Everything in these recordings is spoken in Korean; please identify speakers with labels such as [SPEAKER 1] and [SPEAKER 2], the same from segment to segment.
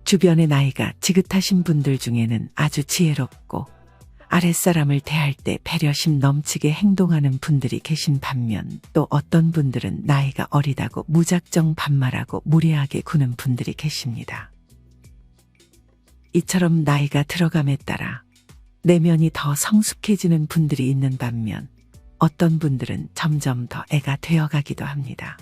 [SPEAKER 1] 주변의 나이가 지긋하신 분들 중에는 아주 지혜롭고 아랫사람을 대할 때 배려심 넘치게 행동하는 분들이 계신 반면, 또 어떤 분들은 나이가 어리다고 무작정 반말하고 무례하게 구는 분들이 계십니다. 이처럼 나이가 들어감에 따라 내면이 더 성숙해지는 분들이 있는 반면, 어떤 분들은 점점 더 애가 되어가기도 합니다.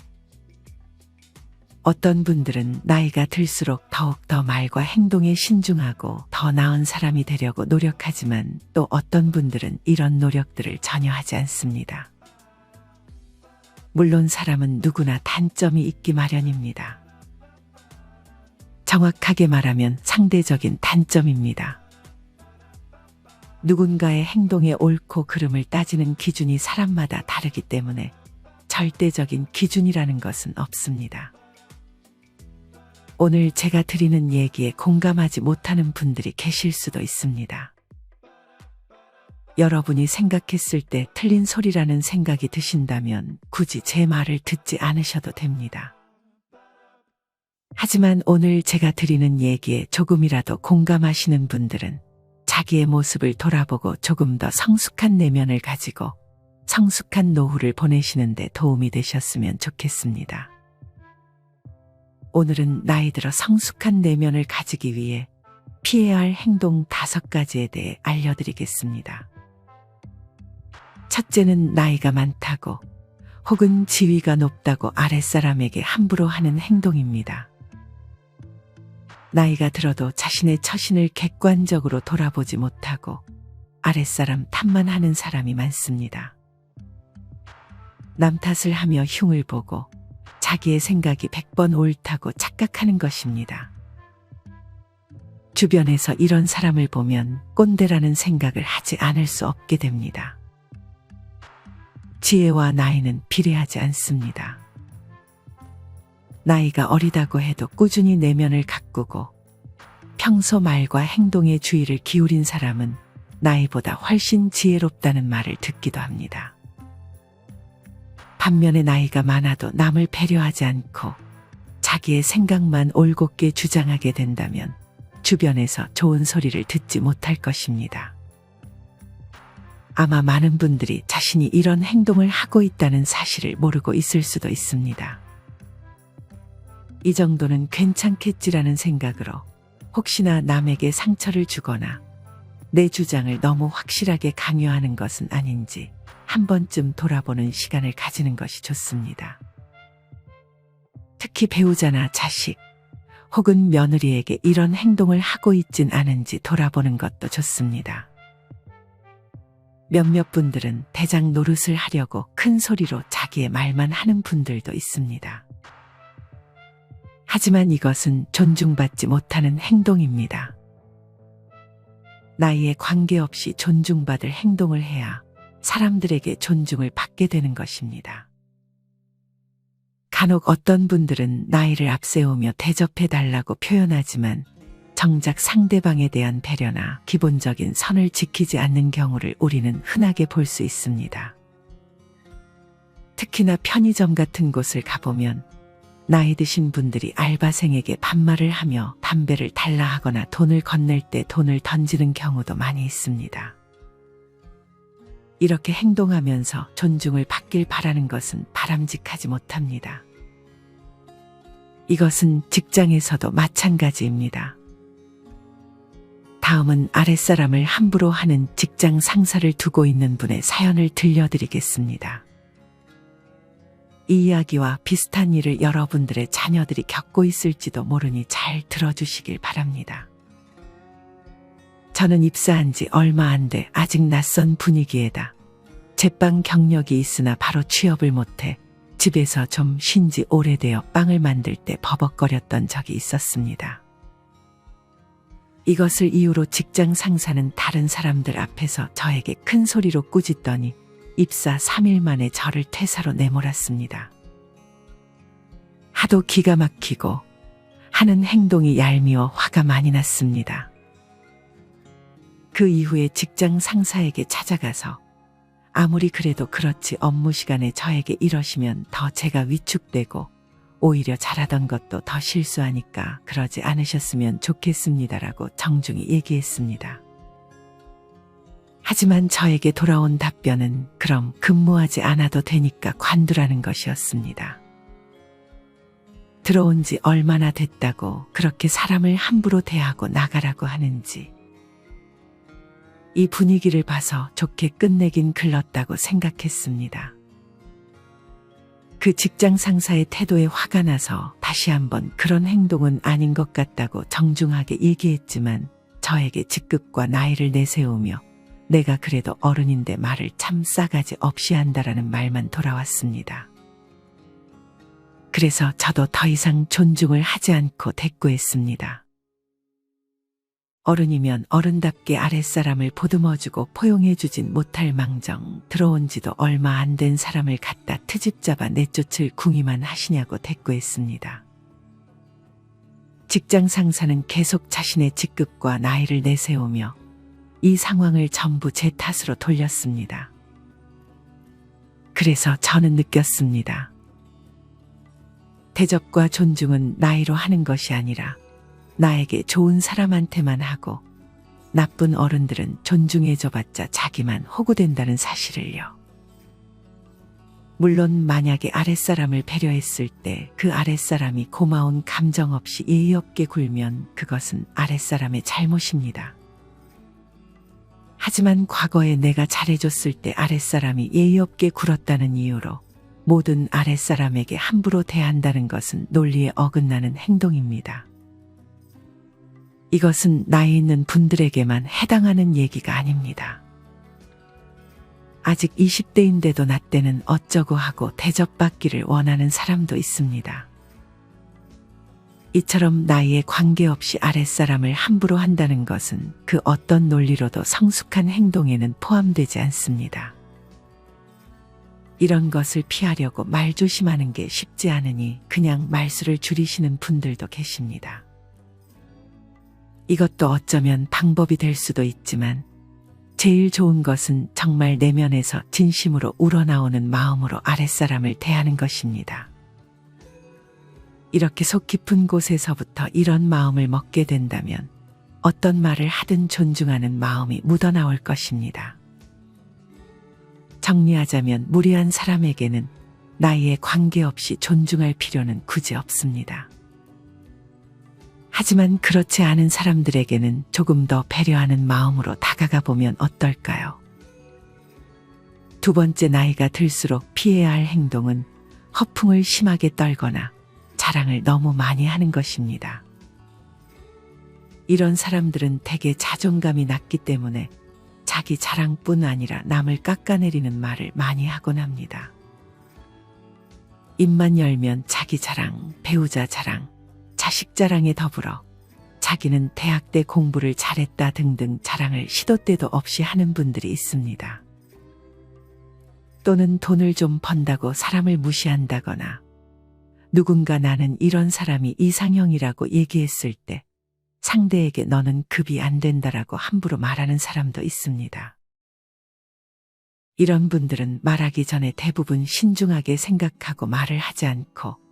[SPEAKER 1] 어떤 분들은 나이가 들수록 더욱 더 말과 행동에 신중하고 더 나은 사람이 되려고 노력하지만, 또 어떤 분들은 이런 노력들을 전혀 하지 않습니다. 물론 사람은 누구나 단점이 있기 마련입니다. 정확하게 말하면 상대적인 단점입니다. 누군가의 행동의 옳고 그름을 따지는 기준이 사람마다 다르기 때문에 절대적인 기준이라는 것은 없습니다. 오늘 제가 드리는 얘기에 공감하지 못하는 분들이 계실 수도 있습니다. 여러분이 생각했을 때 틀린 소리라는 생각이 드신다면 굳이 제 말을 듣지 않으셔도 됩니다. 하지만 오늘 제가 드리는 얘기에 조금이라도 공감하시는 분들은 자기의 모습을 돌아보고 조금 더 성숙한 내면을 가지고 성숙한 노후를 보내시는 데 도움이 되셨으면 좋겠습니다. 오늘은 나이 들어 성숙한 내면을 가지기 위해 피해야 할 행동 5가지에 대해 알려드리겠습니다. 첫째는 나이가 많다고 혹은 지위가 높다고 아랫사람에게 함부로 하는 행동입니다. 나이가 들어도 자신의 처신을 객관적으로 돌아보지 못하고 아랫사람 탓만 하는 사람이 많습니다. 남 탓을 하며 흉을 보고 자기의 생각이 100번 옳다고 착각하는 것입니다. 주변에서 이런 사람을 보면 꼰대라는 생각을 하지 않을 수 없게 됩니다. 지혜와 나이는 비례하지 않습니다. 나이가 어리다고 해도 꾸준히 내면을 가꾸고 평소 말과 행동에 주의를 기울인 사람은 나이보다 훨씬 지혜롭다는 말을 듣기도 합니다. 반면에 나이가 많아도 남을 배려하지 않고 자기의 생각만 올곧게 주장하게 된다면 주변에서 좋은 소리를 듣지 못할 것입니다. 아마 많은 분들이 자신이 이런 행동을 하고 있다는 사실을 모르고 있을 수도 있습니다. 이 정도는 괜찮겠지라는 생각으로 혹시나 남에게 상처를 주거나 내 주장을 너무 확실하게 강요하는 것은 아닌지 한 번쯤 돌아보는 시간을 가지는 것이 좋습니다. 특히 배우자나 자식 혹은 며느리에게 이런 행동을 하고 있진 않은지 돌아보는 것도 좋습니다. 몇몇 분들은 대장 노릇을 하려고 큰 소리로 자기의 말만 하는 분들도 있습니다. 하지만 이것은 존중받지 못하는 행동입니다. 나이에 관계없이 존중받을 행동을 해야 사람들에게 존중을 받게 되는 것입니다. 간혹 어떤 분들은 나이를 앞세우며 대접해달라고 표현하지만 정작 상대방에 대한 배려나 기본적인 선을 지키지 않는 경우를 우리는 흔하게 볼 수 있습니다. 특히나 편의점 같은 곳을 가보면 나이 드신 분들이 알바생에게 반말을 하며 담배를 달라 하거나 돈을 건넬 때 돈을 던지는 경우도 많이 있습니다. 이렇게 행동하면서 존중을 받길 바라는 것은 바람직하지 못합니다. 이것은 직장에서도 마찬가지입니다. 다음은 아랫사람을 함부로 하는 직장 상사를 두고 있는 분의 사연을 들려드리겠습니다. 이 이야기와 비슷한 일을 여러분들의 자녀들이 겪고 있을지도 모르니 잘 들어주시길 바랍니다. 저는 입사한 지 얼마 안 돼 아직 낯선 분위기에다 제빵 경력이 있으나 바로 취업을 못해 집에서 좀 쉰 지 오래되어 빵을 만들 때 버벅거렸던 적이 있었습니다. 이것을 이유로 직장 상사는 다른 사람들 앞에서 저에게 큰 소리로 꾸짖더니 입사 3일 만에 저를 퇴사로 내몰았습니다. 하도 기가 막히고 하는 행동이 얄미워 화가 많이 났습니다. 그 이후에 직장 상사에게 찾아가서 아무리 그래도 그렇지 업무 시간에 저에게 이러시면 더 제가 위축되고 오히려 잘하던 것도 더 실수하니까 그러지 않으셨으면 좋겠습니다라고 정중히 얘기했습니다. 하지만 저에게 돌아온 답변은 그럼 근무하지 않아도 되니까 관두라는 것이었습니다. 들어온 지 얼마나 됐다고 그렇게 사람을 함부로 대하고 나가라고 하는지. 이 분위기를 봐서 좋게 끝내긴 글렀다고 생각했습니다. 그 직장 상사의 태도에 화가 나서 다시 한번 그런 행동은 아닌 것 같다고 정중하게 얘기했지만 저에게 직급과 나이를 내세우며 내가 그래도 어른인데 말을 참 싸가지 없이 한다라는 말만 돌아왔습니다. 그래서 저도 더 이상 존중을 하지 않고 대꾸했습니다. 어른이면 어른답게 아랫사람을 보듬어주고 포용해주진 못할 망정 들어온 지도 얼마 안 된 사람을 갖다 트집 잡아 내쫓을 궁리만 하시냐고 대꾸했습니다. 직장 상사는 계속 자신의 직급과 나이를 내세우며 이 상황을 전부 제 탓으로 돌렸습니다. 그래서 저는 느꼈습니다. 대접과 존중은 나이로 하는 것이 아니라 나에게 좋은 사람한테만 하고 나쁜 어른들은 존중해줘봤자 자기만 호구된다는 사실을요. 물론 만약에 아랫사람을 배려했을 때 그 아랫사람이 고마운 감정 없이 예의 없게 굴면 그것은 아랫사람의 잘못입니다. 하지만 과거에 내가 잘해줬을 때 아랫사람이 예의 없게 굴었다는 이유로 모든 아랫사람에게 함부로 대한다는 것은 논리에 어긋나는 행동입니다. 이것은 나이 있는 분들에게만 해당하는 얘기가 아닙니다. 아직 20대인데도 나 때는 어쩌고 하고 대접받기를 원하는 사람도 있습니다. 이처럼 나이에 관계없이 아랫사람을 함부로 한다는 것은 그 어떤 논리로도 성숙한 행동에는 포함되지 않습니다. 이런 것을 피하려고 말조심하는 게 쉽지 않으니 그냥 말수를 줄이시는 분들도 계십니다. 이것도 어쩌면 방법이 될 수도 있지만 제일 좋은 것은 정말 내면에서 진심으로 우러나오는 마음으로 아랫사람을 대하는 것입니다. 이렇게 속 깊은 곳에서부터 이런 마음을 먹게 된다면 어떤 말을 하든 존중하는 마음이 묻어나올 것입니다. 정리하자면 무례한 사람에게는 나이에 관계없이 존중할 필요는 굳이 없습니다. 하지만 그렇지 않은 사람들에게는 조금 더 배려하는 마음으로 다가가 보면 어떨까요? 두 번째, 나이가 들수록 피해야 할 행동은 허풍을 심하게 떨거나 자랑을 너무 많이 하는 것입니다. 이런 사람들은 대개 자존감이 낮기 때문에 자기 자랑뿐 아니라 남을 깎아내리는 말을 많이 하곤 합니다. 입만 열면 자기 자랑, 배우자 자랑, 자식 자랑에 더불어 자기는 대학 때 공부를 잘했다 등등 자랑을 시도 때도 없이 하는 분들이 있습니다. 또는 돈을 좀 번다고 사람을 무시한다거나 누군가 나는 이런 사람이 이상형이라고 얘기했을 때 상대에게 너는 급이 안 된다라고 함부로 말하는 사람도 있습니다. 이런 분들은 말하기 전에 대부분 신중하게 생각하고 말을 하지 않고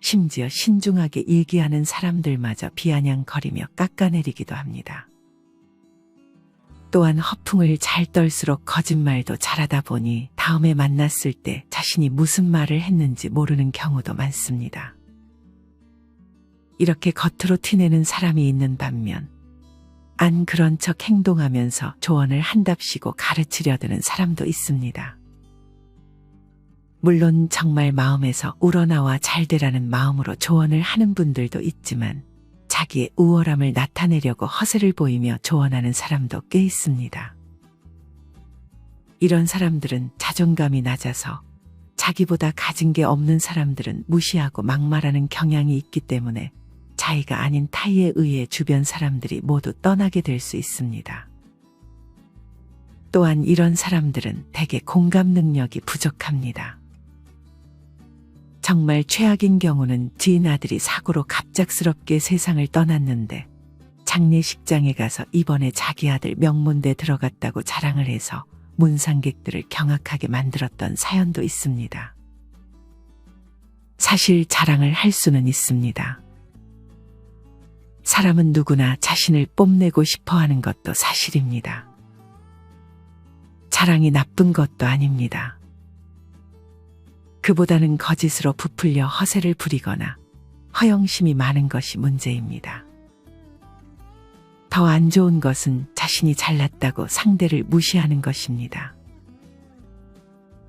[SPEAKER 1] 심지어 신중하게 얘기하는 사람들마저 비아냥거리며 깎아내리기도 합니다. 또한 허풍을 잘 떨수록 거짓말도 잘하다 보니 다음에 만났을 때 자신이 무슨 말을 했는지 모르는 경우도 많습니다. 이렇게 겉으로 티내는 사람이 있는 반면 안 그런 척 행동하면서 조언을 한답시고 가르치려 드는 사람도 있습니다. 물론 정말 마음에서 우러나와 잘 되라는 마음으로 조언을 하는 분들도 있지만 자기의 우월함을 나타내려고 허세를 보이며 조언하는 사람도 꽤 있습니다. 이런 사람들은 자존감이 낮아서 자기보다 가진 게 없는 사람들은 무시하고 막말하는 경향이 있기 때문에 자기가 아닌 타의에 의해 주변 사람들이 모두 떠나게 될 수 있습니다. 또한 이런 사람들은 대개 공감 능력이 부족합니다. 정말 최악인 경우는 지인 아들이 사고로 갑작스럽게 세상을 떠났는데 장례식장에 가서 이번에 자기 아들 명문대 들어갔다고 자랑을 해서 문상객들을 경악하게 만들었던 사연도 있습니다. 사실 자랑을 할 수는 있습니다. 사람은 누구나 자신을 뽐내고 싶어 하는 것도 사실입니다. 자랑이 나쁜 것도 아닙니다. 그보다는 거짓으로 부풀려 허세를 부리거나 허영심이 많은 것이 문제입니다. 더 안 좋은 것은 자신이 잘났다고 상대를 무시하는 것입니다.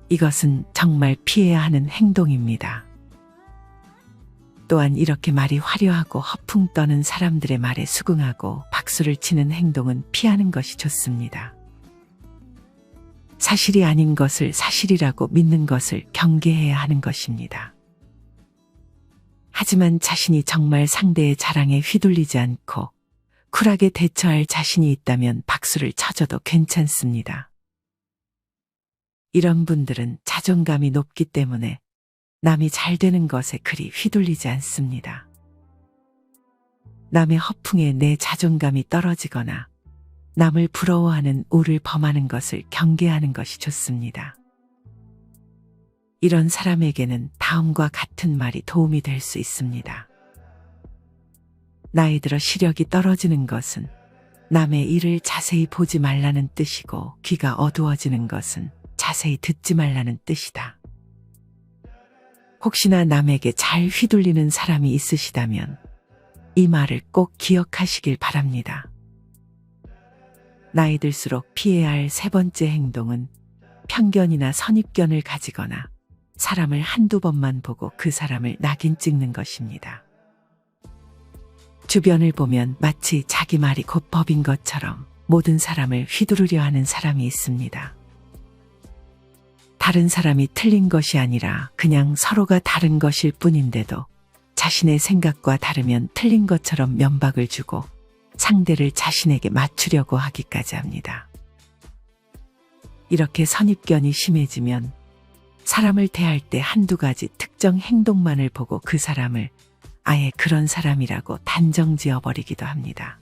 [SPEAKER 1] 이것은 정말 피해야 하는 행동입니다. 또한 이렇게 말이 화려하고 허풍 떠는 사람들의 말에 수긍하고 박수를 치는 행동은 피하는 것이 좋습니다. 사실이 아닌 것을 사실이라고 믿는 것을 경계해야 하는 것입니다. 하지만 자신이 정말 상대의 자랑에 휘둘리지 않고 쿨하게 대처할 자신이 있다면 박수를 쳐줘도 괜찮습니다. 이런 분들은 자존감이 높기 때문에 남이 잘 되는 것에 그리 휘둘리지 않습니다. 남의 허풍에 내 자존감이 떨어지거나 남을 부러워하는 오를 범하는 것을 경계하는 것이 좋습니다. 이런 사람에게는 다음과 같은 말이 도움이 될 수 있습니다. 나이 들어 시력이 떨어지는 것은 남의 일을 자세히 보지 말라는 뜻이고 귀가 어두워지는 것은 자세히 듣지 말라는 뜻이다. 혹시나 남에게 잘 휘둘리는 사람이 있으시다면 이 말을 꼭 기억하시길 바랍니다. 나이 들수록 피해야 할 세 번째 행동은 편견이나 선입견을 가지거나 사람을 한두 번만 보고 그 사람을 낙인 찍는 것입니다. 주변을 보면 마치 자기 말이 곧 법인 것처럼 모든 사람을 휘두르려 하는 사람이 있습니다. 다른 사람이 틀린 것이 아니라 그냥 서로가 다른 것일 뿐인데도 자신의 생각과 다르면 틀린 것처럼 면박을 주고 상대를 자신에게 맞추려고 하기까지 합니다. 이렇게 선입견이 심해지면 사람을 대할 때 한두 가지 특정 행동만을 보고 그 사람을 아예 그런 사람이라고 단정 지어버리기도 합니다.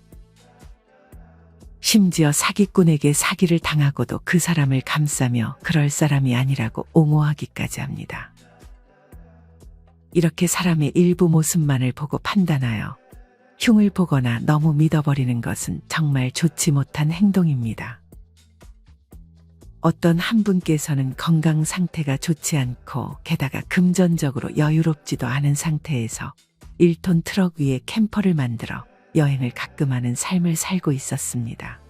[SPEAKER 1] 심지어 사기꾼에게 사기를 당하고도 그 사람을 감싸며 그럴 사람이 아니라고 옹호하기까지 합니다. 이렇게 사람의 일부 모습만을 보고 판단하여 흉을 보거나 너무 믿어버리는 것은 정말 좋지 못한 행동입니다. 어떤 한 분께서는 건강 상태가 좋지 않고 게다가 금전적으로 여유롭지도 않은 상태에서 1톤 트럭 위에 캠퍼를 만들어 여행을 가끔 하는 삶을 살고 있었습니다.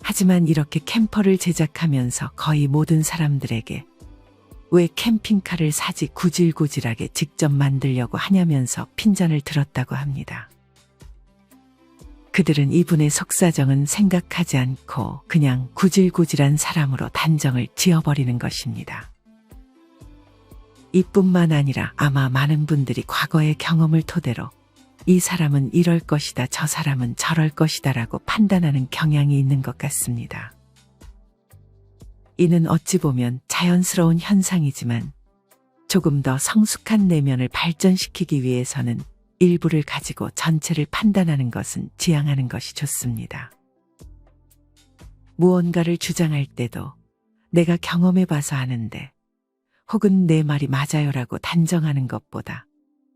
[SPEAKER 1] 하지만 이렇게 캠퍼를 제작하면서 거의 모든 사람들에게 왜 캠핑카를 사지 구질구질하게 직접 만들려고 하냐면서 핀잔을 들었다고 합니다. 그들은 이분의 속사정은 생각하지 않고 그냥 구질구질한 사람으로 단정을 지어버리는 것입니다. 이뿐만 아니라 아마 많은 분들이 과거의 경험을 토대로 이 사람은 이럴 것이다, 저 사람은 저럴 것이다 라고 판단하는 경향이 있는 것 같습니다. 이는 어찌 보면 자연스러운 현상이지만 조금 더 성숙한 내면을 발전시키기 위해서는 일부를 가지고 전체를 판단하는 것은 지양하는 것이 좋습니다. 무언가를 주장할 때도 내가 경험해봐서 아는데 혹은 내 말이 맞아요라고 단정하는 것보다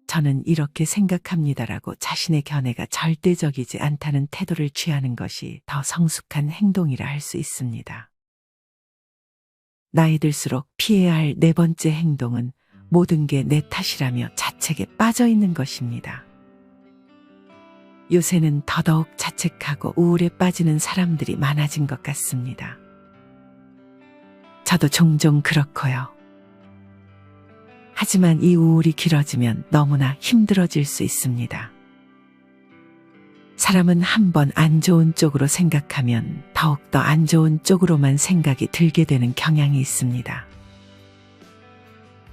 [SPEAKER 1] 저는 이렇게 생각합니다라고 자신의 견해가 절대적이지 않다는 태도를 취하는 것이 더 성숙한 행동이라 할 수 있습니다. 나이 들수록 피해야 할 네 번째 행동은 모든 게 내 탓이라며 자책에 빠져 있는 것입니다. 요새는 더더욱 자책하고 우울에 빠지는 사람들이 많아진 것 같습니다. 저도 종종 그렇고요. 하지만 이 우울이 길어지면 너무나 힘들어질 수 있습니다. 사람은 한번 안 좋은 쪽으로 생각하면 더욱더 안 좋은 쪽으로만 생각이 들게 되는 경향이 있습니다.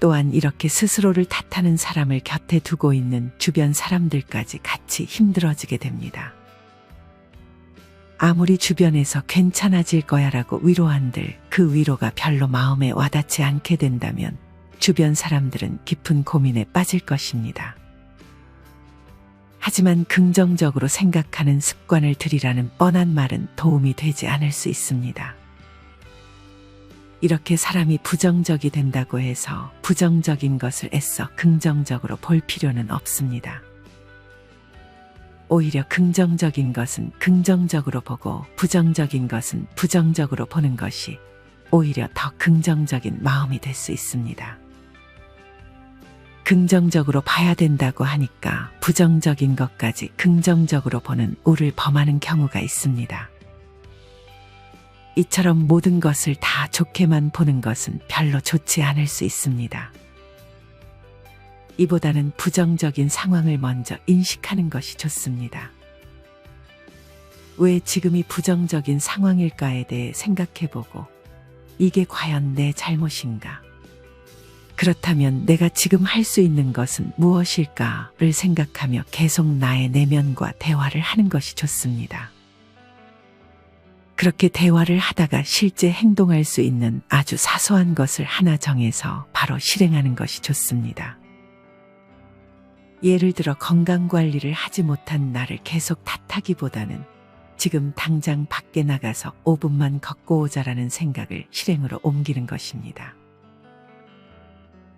[SPEAKER 1] 또한 이렇게 스스로를 탓하는 사람을 곁에 두고 있는 주변 사람들까지 같이 힘들어지게 됩니다. 아무리 주변에서 괜찮아질 거야 라고 위로한들 그 위로가 별로 마음에 와닿지 않게 된다면 주변 사람들은 깊은 고민에 빠질 것입니다. 하지만 긍정적으로 생각하는 습관을 들이라는 뻔한 말은 도움이 되지 않을 수 있습니다. 이렇게 사람이 부정적이 된다고 해서 부정적인 것을 애써 긍정적으로 볼 필요는 없습니다. 오히려 긍정적인 것은 긍정적으로 보고 부정적인 것은 부정적으로 보는 것이 오히려 더 긍정적인 마음이 될 수 있습니다. 긍정적으로 봐야 된다고 하니까 부정적인 것까지 긍정적으로 보는 우를 범하는 경우가 있습니다. 이처럼 모든 것을 다 좋게만 보는 것은 별로 좋지 않을 수 있습니다. 이보다는 부정적인 상황을 먼저 인식하는 것이 좋습니다. 왜 지금이 부정적인 상황일까에 대해 생각해보고 이게 과연 내 잘못인가? 그렇다면 내가 지금 할 수 있는 것은 무엇일까를 생각하며 계속 나의 내면과 대화를 하는 것이 좋습니다. 그렇게 대화를 하다가 실제 행동할 수 있는 아주 사소한 것을 하나 정해서 바로 실행하는 것이 좋습니다. 예를 들어 건강관리를 하지 못한 나를 계속 탓하기보다는 지금 당장 밖에 나가서 5분만 걷고 오자라는 생각을 실행으로 옮기는 것입니다.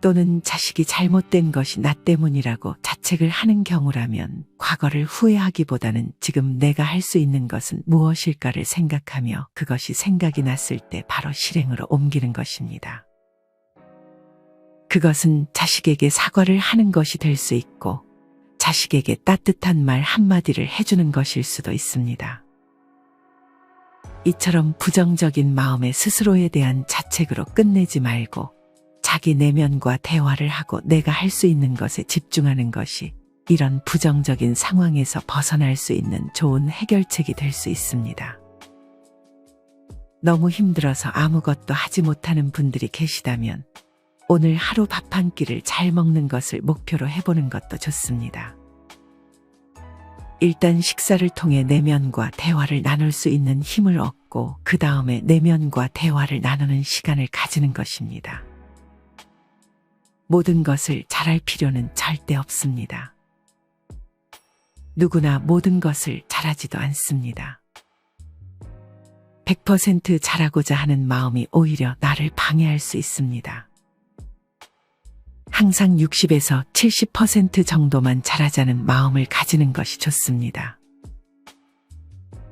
[SPEAKER 1] 또는 자식이 잘못된 것이 나 때문이라고 자책을 하는 경우라면 과거를 후회하기보다는 지금 내가 할 수 있는 것은 무엇일까를 생각하며 그것이 생각이 났을 때 바로 실행으로 옮기는 것입니다. 그것은 자식에게 사과를 하는 것이 될 수 있고 자식에게 따뜻한 말 한마디를 해주는 것일 수도 있습니다. 이처럼 부정적인 마음에 스스로에 대한 자책으로 끝내지 말고 자기 내면과 대화를 하고 내가 할 수 있는 것에 집중하는 것이 이런 부정적인 상황에서 벗어날 수 있는 좋은 해결책이 될 수 있습니다. 너무 힘들어서 아무것도 하지 못하는 분들이 계시다면 오늘 하루 밥 한 끼를 잘 먹는 것을 목표로 해보는 것도 좋습니다. 일단 식사를 통해 내면과 대화를 나눌 수 있는 힘을 얻고 그 다음에 내면과 대화를 나누는 시간을 가지는 것입니다. 모든 것을 잘할 필요는 절대 없습니다. 누구나 모든 것을 잘하지도 않습니다. 100% 잘하고자 하는 마음이 오히려 나를 방해할 수 있습니다. 항상 60에서 70% 정도만 잘하자는 마음을 가지는 것이 좋습니다.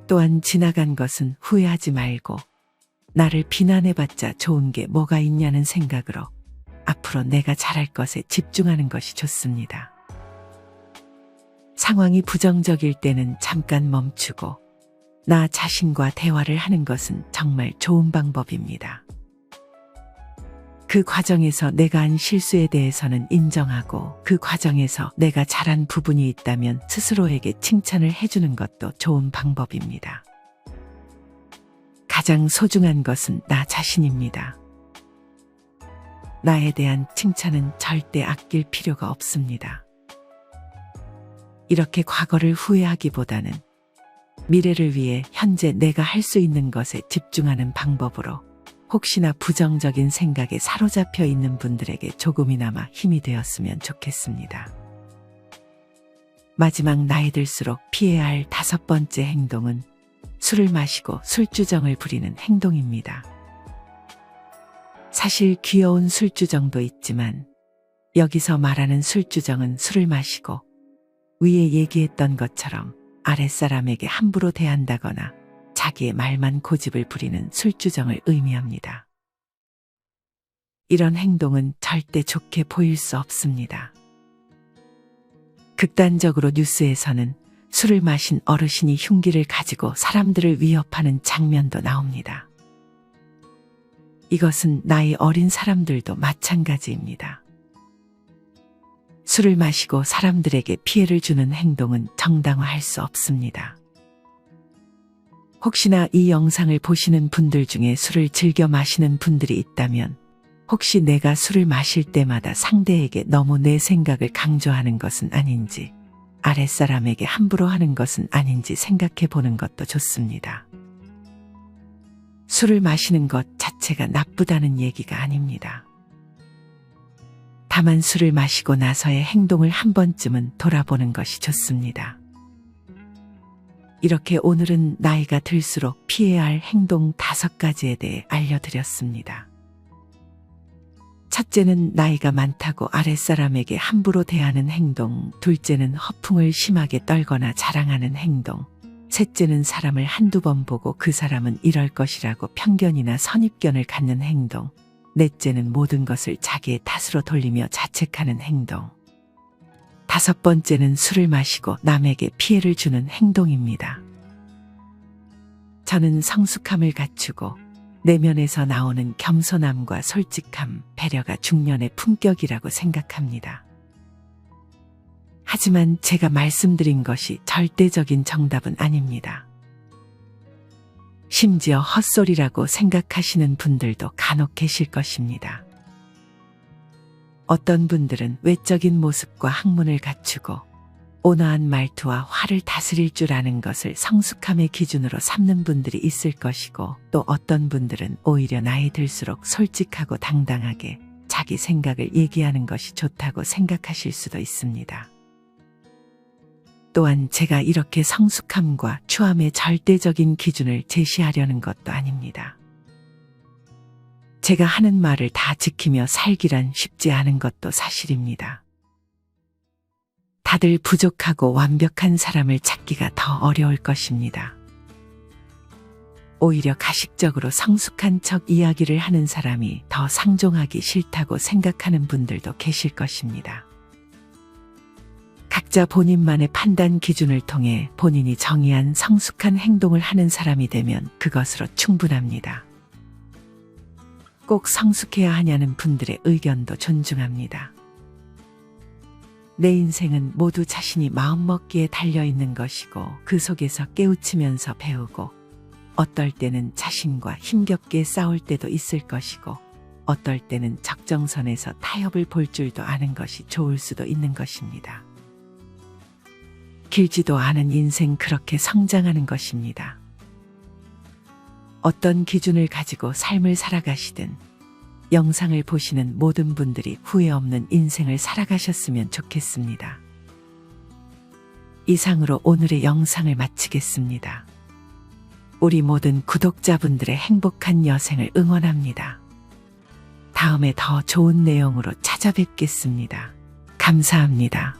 [SPEAKER 1] 또한 지나간 것은 후회하지 말고 나를 비난해봤자 좋은 게 뭐가 있냐는 생각으로 앞으로 내가 잘할 것에 집중하는 것이 좋습니다. 상황이 부정적일 때는 잠깐 멈추고 나 자신과 대화를 하는 것은 정말 좋은 방법입니다. 그 과정에서 내가 한 실수에 대해서는 인정하고 그 과정에서 내가 잘한 부분이 있다면 스스로에게 칭찬을 해주는 것도 좋은 방법입니다. 가장 소중한 것은 나 자신입니다. 나에 대한 칭찬은 절대 아낄 필요가 없습니다. 이렇게 과거를 후회하기보다는 미래를 위해 현재 내가 할 수 있는 것에 집중하는 방법으로 혹시나 부정적인 생각에 사로잡혀 있는 분들에게 조금이나마 힘이 되었으면 좋겠습니다. 마지막 나이 들수록 피해야 할 5번째 행동은 술을 마시고 술주정을 부리는 행동입니다. 사실 귀여운 술주정도 있지만 여기서 말하는 술주정은 술을 마시고 위에 얘기했던 것처럼 아랫사람에게 함부로 대한다거나 자기의 말만 고집을 부리는 술주정을 의미합니다. 이런 행동은 절대 좋게 보일 수 없습니다. 극단적으로 뉴스에서는 술을 마신 어르신이 흉기를 가지고 사람들을 위협하는 장면도 나옵니다. 이것은 나이 어린 사람들도 마찬가지입니다. 술을 마시고 사람들에게 피해를 주는 행동은 정당화할 수 없습니다. 혹시나 이 영상을 보시는 분들 중에 술을 즐겨 마시는 분들이 있다면 혹시 내가 술을 마실 때마다 상대에게 너무 내 생각을 강조하는 것은 아닌지 아랫사람에게 함부로 하는 것은 아닌지 생각해 보는 것도 좋습니다. 술을 마시는 것 자체가 나쁘다는 얘기가 아닙니다. 다만 술을 마시고 나서의 행동을 한 번쯤은 돌아보는 것이 좋습니다. 이렇게 오늘은 나이가 들수록 피해야 할 행동 5가지에 대해 알려드렸습니다. 첫째는 나이가 많다고 아랫사람에게 함부로 대하는 행동, 둘째는 허풍을 심하게 떨거나 자랑하는 행동, 셋째는 사람을 한두 번 보고 그 사람은 이럴 것이라고 편견이나 선입견을 갖는 행동, 넷째는 모든 것을 자기의 탓으로 돌리며 자책하는 행동, 다섯 번째는 술을 마시고 남에게 피해를 주는 행동입니다. 저는 성숙함을 갖추고 내면에서 나오는 겸손함과 솔직함, 배려가 중년의 품격이라고 생각합니다. 하지만 제가 말씀드린 것이 절대적인 정답은 아닙니다. 심지어 헛소리라고 생각하시는 분들도 간혹 계실 것입니다. 어떤 분들은 외적인 모습과 학문을 갖추고 온화한 말투와 화를 다스릴 줄 아는 것을 성숙함의 기준으로 삼는 분들이 있을 것이고, 또 어떤 분들은 오히려 나이 들수록 솔직하고 당당하게 자기 생각을 얘기하는 것이 좋다고 생각하실 수도 있습니다. 또한 제가 이렇게 성숙함과 추함의 절대적인 기준을 제시하려는 것도 아닙니다. 제가 하는 말을 다 지키며 살기란 쉽지 않은 것도 사실입니다. 다들 부족하고 완벽한 사람을 찾기가 더 어려울 것입니다. 오히려 가식적으로 성숙한 척 이야기를 하는 사람이 더 상종하기 싫다고 생각하는 분들도 계실 것입니다. 각자 본인만의 판단 기준을 통해 본인이 정의한 성숙한 행동을 하는 사람이 되면 그것으로 충분합니다. 꼭 성숙해야 하냐는 분들의 의견도 존중합니다. 내 인생은 모두 자신이 마음먹기에 달려있는 것이고, 그 속에서 깨우치면서 배우고, 어떨 때는 자신과 힘겹게 싸울 때도 있을 것이고, 어떨 때는 적정선에서 타협을 볼 줄도 아는 것이 좋을 수도 있는 것입니다. 길지도 않은 인생, 그렇게 성장하는 것입니다. 어떤 기준을 가지고 삶을 살아가시든 영상을 보시는 모든 분들이 후회 없는 인생을 살아가셨으면 좋겠습니다. 이상으로 오늘의 영상을 마치겠습니다. 우리 모든 구독자분들의 행복한 여생을 응원합니다. 다음에 더 좋은 내용으로 찾아뵙겠습니다. 감사합니다.